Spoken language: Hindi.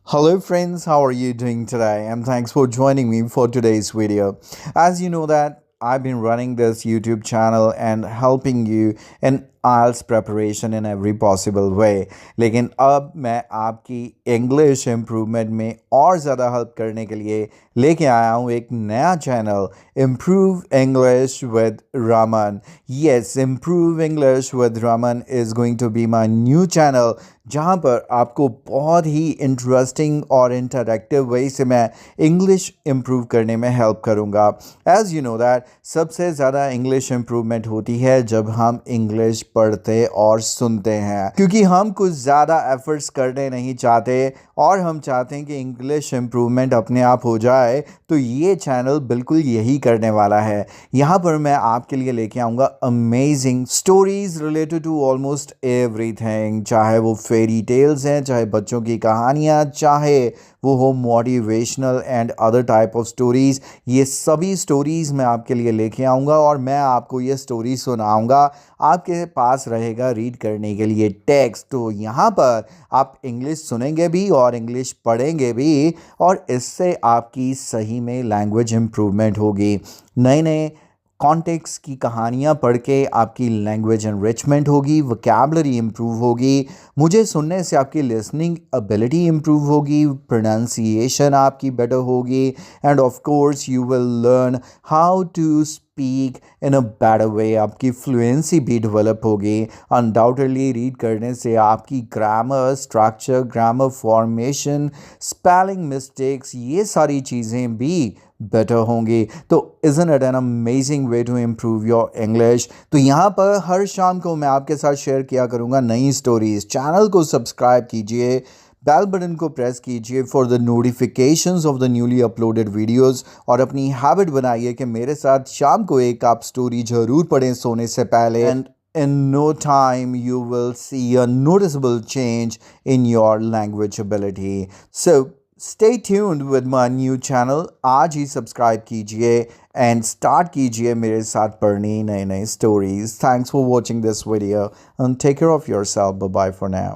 Hello friends, how are you doing today? And thanks for joining me for today's video. As you know that I've been running this YouTube channel and helping you in IELTS preparation in every possible way. लेकिन अब मैं आपकी इंग्लिश इम्प्रूवमेंट में और ज़्यादा हेल्प करने के लिए लेके आया हूँ एक नया channel improve English with Raman. Yes, improve English with Raman is going to be my new channel जहाँ पर आपको बहुत ही इंटरेस्टिंग और इंटरेक्टिव वे से मैं इंग्लिश इम्प्रूव करने में हेल्प करूँगा. एज़ यू नो दैट सबसे ज़्यादा इंग्लिश इम्प्रूवमेंट होती है जब हम इंग्लिश पढ़ते और सुनते हैं, क्योंकि हम कुछ ज़्यादा एफर्ट्स करने नहीं चाहते और हम चाहते हैं कि इंग्लिश इम्प्रूवमेंट अपने आप हो जाए. तो ये चैनल बिल्कुल यही करने वाला है. यहाँ पर मैं आपके लिए लेके आऊँगा amazing stories related to almost everything, चाहे वो फेरी टेल्स हैं, चाहे बच्चों की कहानियाँ, चाहे वो हो motivational and other type of stories. ये सभी स्टोरीज़ मैं आपके लिए लेके आऊँगा और मैं आपको ये स्टोरी सुनाऊँगा. आपके पास रहेगा रीड करने के लिए टेक्स्ट. तो यहाँ पर आप इंग्लिश सुनेंगे भी और इंग्लिश पढ़ेंगे भी और इससे आपकी सही में लैंग्वेज इम्प्रूवमेंट होगी. नए नए कॉन्टेक्स्ट की कहानियाँ पढ़ के आपकी लैंग्वेज एनरिचमेंट होगी, वोकैबुलरी इम्प्रूव होगी. मुझे सुनने से आपकी लिसनिंग एबिलिटी इम्प्रूव होगी, प्रोनाउंसिएशन आपकी बेटर होगी and of course you will learn how to speak in a better way. आपकी फ्लुएंसी भी डेवलप होगी. अनडाउटेडली रीड करने से आपकी grammar structure, grammar formation, spelling mistakes, ये सारी चीज़ें भी बेटर होंगी. तो isn't it an amazing way to improve your English. तो यहाँ पर हर शाम को मैं आपके साथ शेयर किया करूँगा नई स्टोरीज. चैनल को सब्सक्राइब कीजिए, बेल बटन को प्रेस कीजिए for the notifications of the newly uploaded videos और अपनी हैबिट बनाइए कि मेरे साथ शाम को एक आप स्टोरी ज़रूर पढ़ें सोने से पहले. And in no time you will see a noticeable change in your language ability. So stay tuned with my new channel. आज ही सब्सक्राइब कीजिए एंड स्टार्ट कीजिए मेरे साथ पढ़नी नई नई stories. Thanks for watching this video and take care of yourself. Bye bye for now.